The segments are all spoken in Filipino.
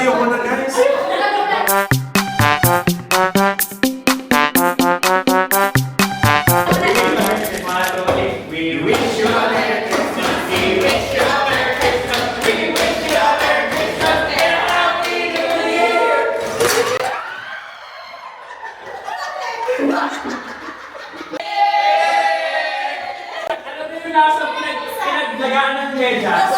ayoko na guys. We wish you a Merry Christmas. We wish you a Merry Christmas. We wish you a Merry Christmas and a Happy New Year. Alam niyo yung nasa pinaglagaan ng medyas?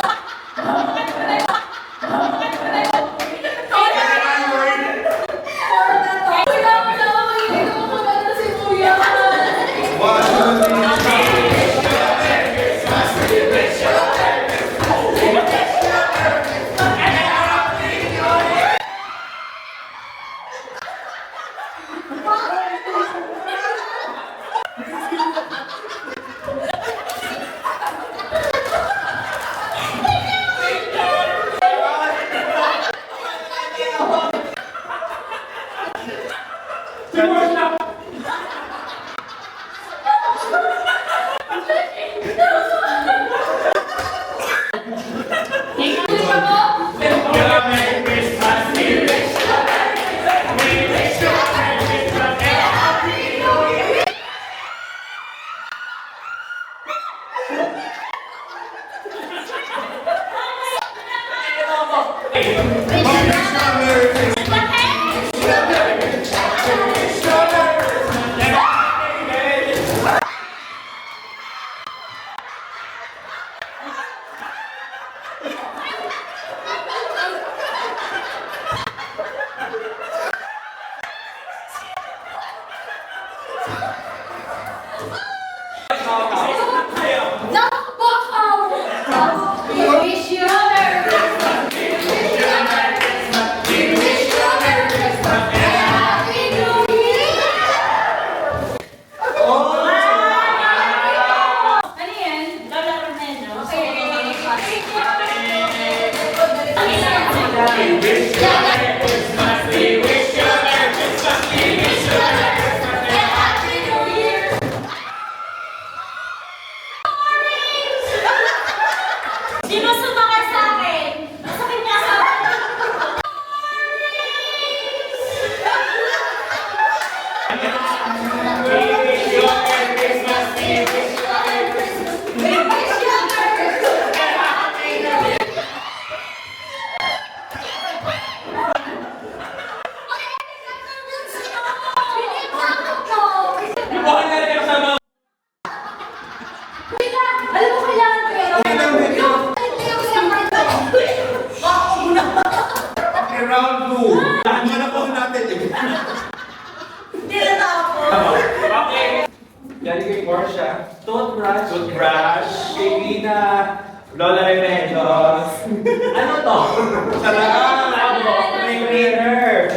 Round 2. Ano na po natin? Hindi na ako. Okay. Galing kay Portia. Toothbrush. Kay Lina. Lola Remedios. Ano to? Sarap! May cleaner.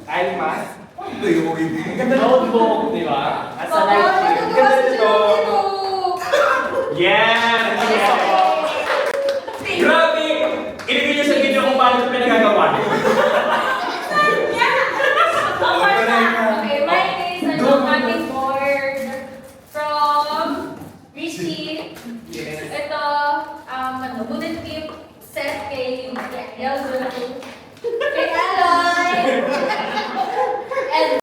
Eye mask. Ito yung ibig. Ganda notebook, di ba? As a light shade. Ganda nito. Yeah! Grabe! Ilagay niyo sa video kung paano ito pinagagawa. Okay, mine is a cutting board from Richie. Ito, wooden tip set kay Elzo. Kay Aloy. And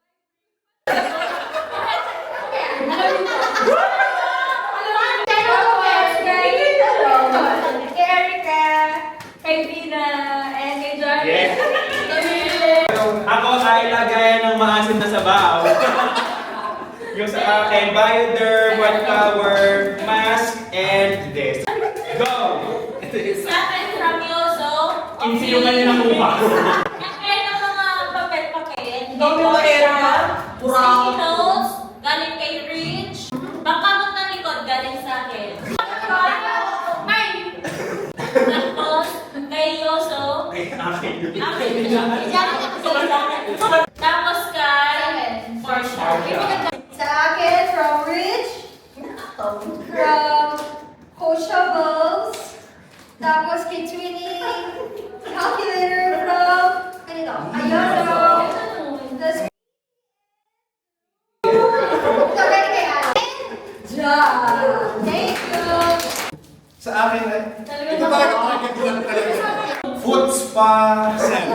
kay Erica, kay Vina, and kay Jarvis. Ako ay lagayan ng maasim na sabaw. Yung sa akin, Bioderm, white flour, mask, and this. Go! Sa akin from Yoso. Kinsi yung kanina nakuha. Kaya ng mga papel-papel. Dami mo Erica. Sticky notes, galing kay Rich. Bangkamot ng likod, galing sa akin. Mine! Tapos, kay Yoso. Ay, akin yun. Tapos kay Portia. Sa akin, from Rich, from Coachables, tapos kay Twinnie, calculator from, kanino? Ayano. Tapos, kay Ate. Ja. Thank you. Sa akin ay, ito talaga target ko lang talaga. Foods Spa set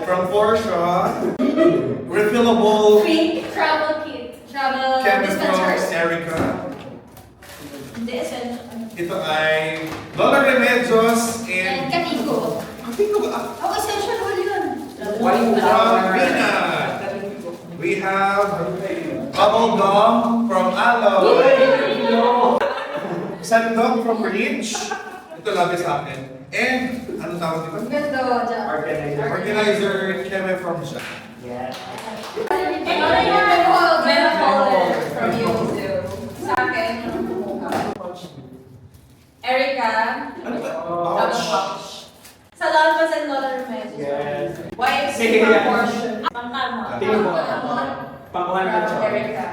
from Portia. Refillable Pink travel kit. Travel canvas from dispensers. Erica. Hindi essential. Ito ay Lola Remedios And and Katigo. Oh, essential oil yun. from Vina. We have bubble gum from Aloe. Sandok from Rich. Ito lagi sa akin. And ano tawag dito? Ganda, Jack. Organizer Keme from Shaq. Meron folder from you too. Sa akin, Erica. Ano ba? Double pouch. Sa Lalpas and Lola Remedios. Yes. Wipes Sige, from yan. Portia. Pangkama. Tingin mo. Panguhan ka From siya. Erica.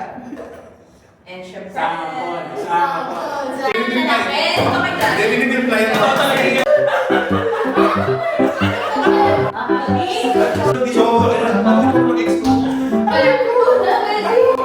And syempre. Sapon. Sapon. And, okay na. Hindi, binibigay Ito talaga yung So, mag-explore. Alam ko na, pwede.